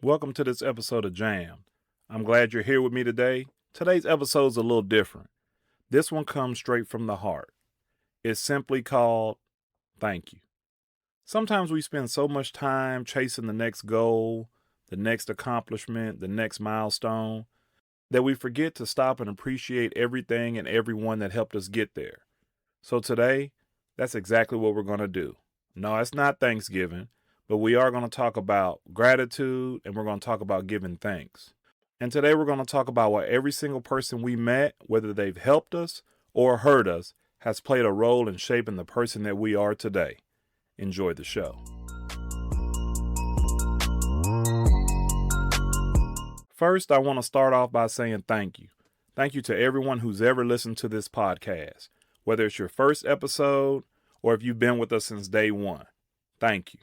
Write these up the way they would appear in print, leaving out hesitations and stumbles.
Welcome to this episode of Jam. I'm glad you're here with me today. Today's episode is a little different. This one comes straight from the heart. It's simply called Thank You. Sometimes we spend so much time chasing the next goal, the next accomplishment, the next milestone, that we forget to stop and appreciate everything and everyone that helped us get there. So today, that's exactly what we're going to do. No, it's not Thanksgiving, but we are going to talk about gratitude and we're going to talk about giving thanks. And today we're going to talk about why every single person we met, whether they've helped us or hurt us, has played a role in shaping the person that we are today. Enjoy the show. First, I want to start off by saying thank you. Thank you to everyone who's ever listened to this podcast, whether it's your first episode or if you've been with us since day one. Thank you.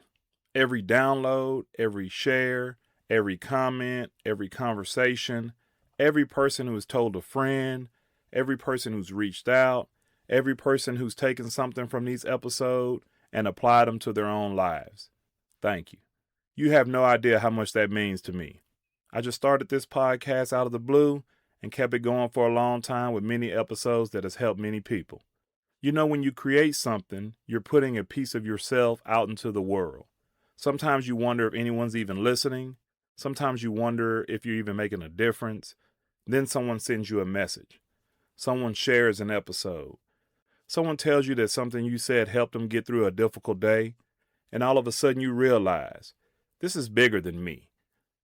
Every download, every share, every comment, every conversation, every person who has told a friend, every person who's reached out, every person who's taken something from these episodes and applied them to their own lives. Thank you. You have no idea how much that means to me. I just started this podcast out of the blue and kept it going for a long time with many episodes that has helped many people. You know, when you create something, you're putting a piece of yourself out into the world. Sometimes you wonder if anyone's even listening. Sometimes you wonder if you're even making a difference. Then someone sends you a message. Someone shares an episode. Someone tells you that something you said helped them get through a difficult day. And all of a sudden you realize, this is bigger than me.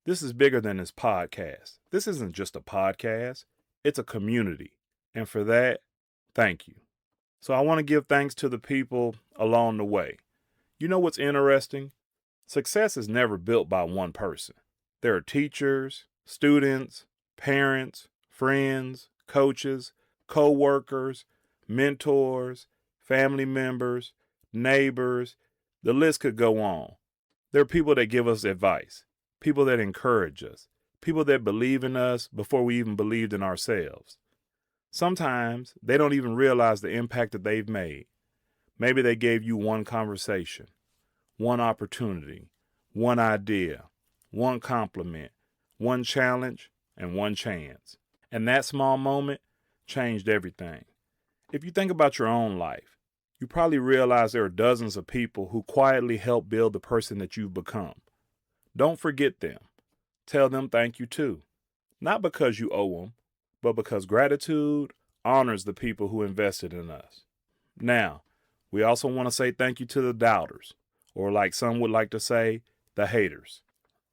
This is bigger than this podcast. This isn't just a podcast. It's a community. And for that, thank you. So I want to give thanks to the people along the way. You know what's interesting? Success is never built by one person. There are teachers, students, parents, friends, coaches, co-workers, mentors, family members, neighbors. The list could go on. There are people that give us advice, people that encourage us, people that believe in us before we even believed in ourselves. Sometimes they don't even realize the impact that they've made. Maybe they gave you one conversation, one opportunity, one idea, one compliment, one challenge, and one chance. And that small moment changed everything. If you think about your own life, you probably realize there are dozens of people who quietly help build the person that you've become. Don't forget them. Tell them thank you too. Not because you owe them, but because gratitude honors the people who invested in us. Now, we also want to say thank you to the doubters, or like some would like to say, the haters.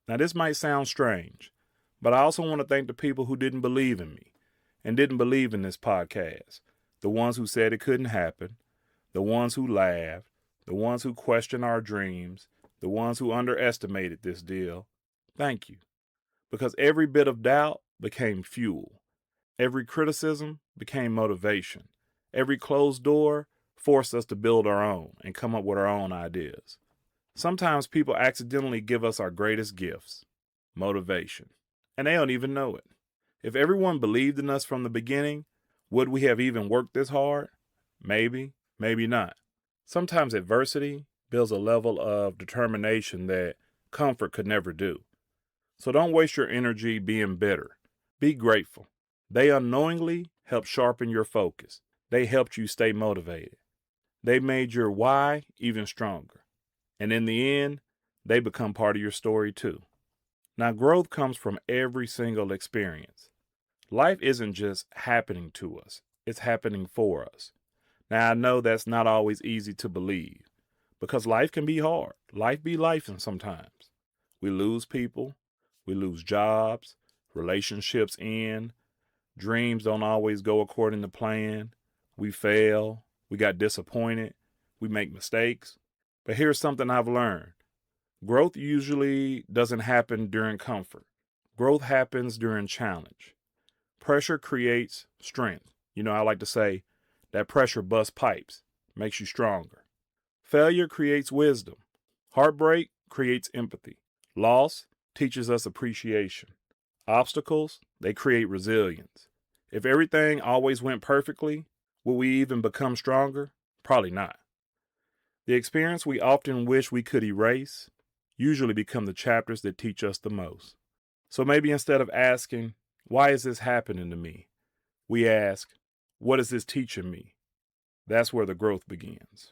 Now, this might sound strange, but I also want to thank the people who didn't believe in me and didn't believe in this podcast. The ones who said it couldn't happen, the ones who laughed, the ones who questioned our dreams, the ones who underestimated this deal. Thank you. Because every bit of doubt became fuel. Every criticism became motivation. Every closed door forced us to build our own and come up with our own ideas. Sometimes people accidentally give us our greatest gifts, motivation, and they don't even know it. If everyone believed in us from the beginning, would we have even worked this hard? Maybe, maybe not. Sometimes adversity builds a level of determination that comfort could never do. So don't waste your energy being bitter. Be grateful. They unknowingly helped sharpen your focus. They helped you stay motivated. They made your why even stronger. And in the end, they become part of your story too. Now, growth comes from every single experience. Life isn't just happening to us. It's happening for us. Now, I know that's not always easy to believe because life can be hard. Life be lifing sometimes. We lose people. We lose jobs. Relationships end. Dreams don't always go according to plan. We fail. We got disappointed. We make mistakes. But here's something I've learned. Growth usually doesn't happen during comfort. Growth happens during challenge. Pressure creates strength. You know, I like to say that pressure busts pipes, makes you stronger. Failure creates wisdom. Heartbreak creates empathy. Loss teaches us appreciation. Obstacles, they create resilience. If everything always went perfectly, will we even become stronger? Probably not. The experience we often wish we could erase, usually become the chapters that teach us the most. So maybe instead of asking, why is this happening to me? We ask, what is this teaching me? That's where the growth begins.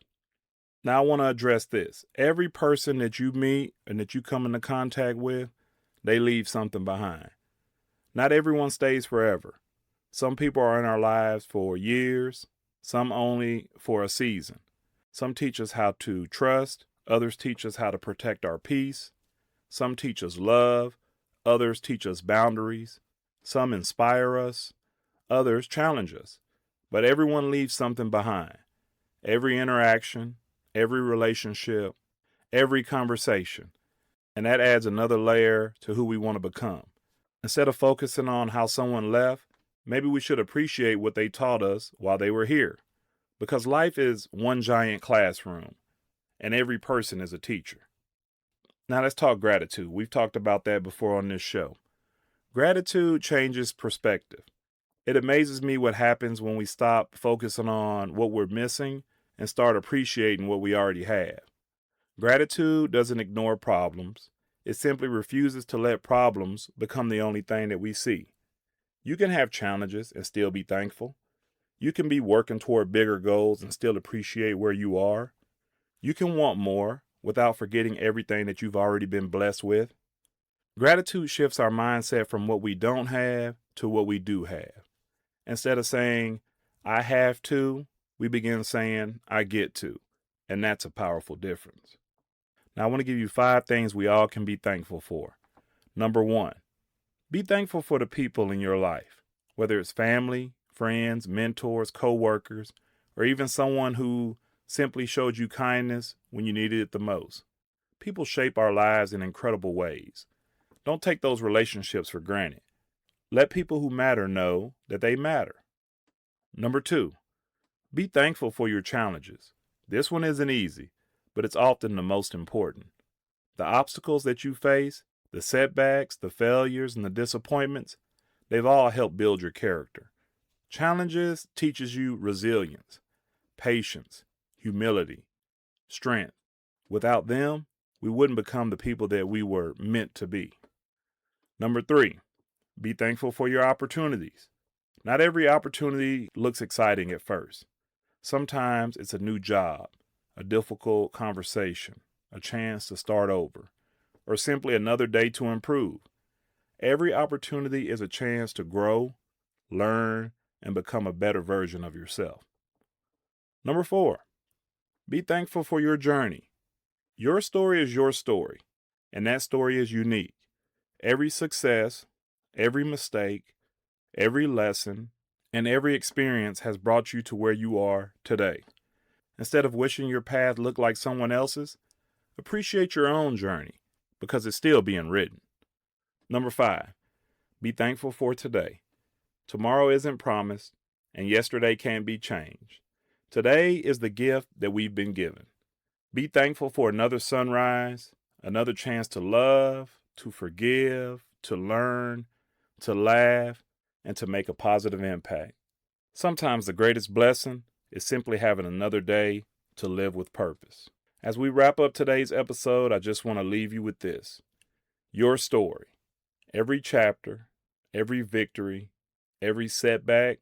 Now I want to address this. Every person that you meet and that you come into contact with, they leave something behind. Not everyone stays forever. Some people are in our lives for years, some only for a season. Some teach us how to trust, others teach us how to protect our peace. Some teach us love, others teach us boundaries. Some inspire us, others challenge us. But everyone leaves something behind. Every interaction, every relationship, every conversation. And that adds another layer to who we want to become. Instead of focusing on how someone left, maybe we should appreciate what they taught us while they were here. Because life is one giant classroom, and every person is a teacher. Now let's talk gratitude. We've talked about that before on this show. Gratitude changes perspective. It amazes me what happens when we stop focusing on what we're missing and start appreciating what we already have. Gratitude doesn't ignore problems. It simply refuses to let problems become the only thing that we see. You can have challenges and still be thankful. You can be working toward bigger goals and still appreciate where you are. You can want more without forgetting everything that you've already been blessed with. Gratitude shifts our mindset from what we don't have to what we do have. Instead of saying, I have to, we begin saying, I get to. And that's a powerful difference. Now, I want to give you 5 things we all can be thankful for. Number 1, be thankful for the people in your life, whether it's family, friends, mentors, co-workers, or even someone who simply showed you kindness when you needed it the most. People shape our lives in incredible ways. Don't take those relationships for granted. Let people who matter know that they matter. Number 2, be thankful for your challenges. This one isn't easy, but it's often the most important. The obstacles that you face, the setbacks, the failures, and the disappointments, they've all helped build your character. Challenges teaches you resilience, patience, humility, strength. Without them, we wouldn't become the people that we were meant to be. Number 3, be thankful for your opportunities. Not every opportunity looks exciting at first. Sometimes it's a new job, a difficult conversation, a chance to start over, or simply another day to improve. Every opportunity is a chance to grow, learn, and become a better version of yourself. Number 4, be thankful for your journey. Your story is your story, and that story is unique. Every success, every mistake, every lesson, and every experience has brought you to where you are today. Instead of wishing your path looked like someone else's, appreciate your own journey because it's still being written. Number 5, be thankful for today. Tomorrow isn't promised, and yesterday can't be changed. Today is the gift that we've been given. Be thankful for another sunrise, another chance to love, to forgive, to learn, to laugh, and to make a positive impact. Sometimes the greatest blessing is simply having another day to live with purpose. As we wrap up today's episode, I just want to leave you with this. Your story, every chapter, every victory, every setback,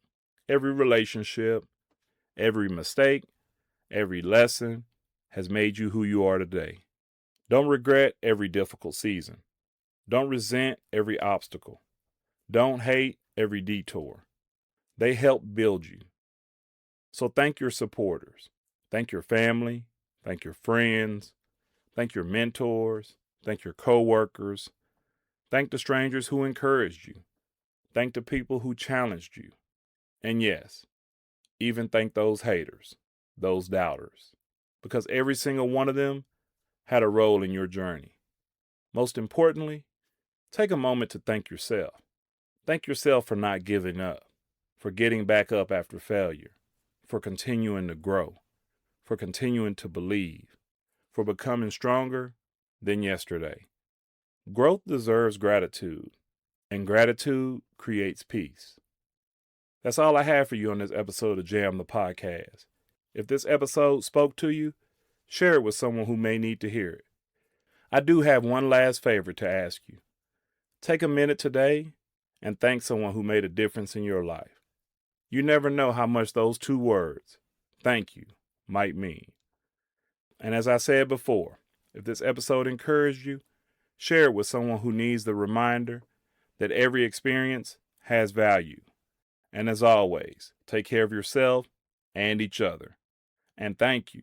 every relationship, every mistake, every lesson has made you who you are today. Don't regret every difficult season. Don't resent every obstacle. Don't hate every detour. They help build you. So thank your supporters. Thank your family. Thank your friends. Thank your mentors. Thank your coworkers. Thank the strangers who encouraged you. Thank the people who challenged you. And yes, even thank those haters, those doubters, because every single one of them had a role in your journey. Most importantly, take a moment to thank yourself. Thank yourself for not giving up, for getting back up after failure, for continuing to grow, for continuing to believe, for becoming stronger than yesterday. Growth deserves gratitude, and gratitude creates peace. That's all I have for you on this episode of Jam the Podcast. If this episode spoke to you, share it with someone who may need to hear it. I do have one last favor to ask you. Take a minute today and thank someone who made a difference in your life. You never know how much those 2 words, thank you, might mean. And as I said before, if this episode encouraged you, share it with someone who needs the reminder that every experience has value. And as always, take care of yourself and each other. And thank you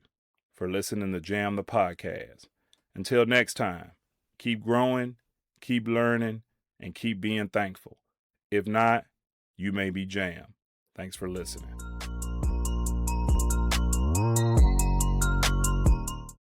for listening to Jam the Podcast. Until next time, keep growing, keep learning, and keep being thankful. If not, you may be Jam. Thanks for listening.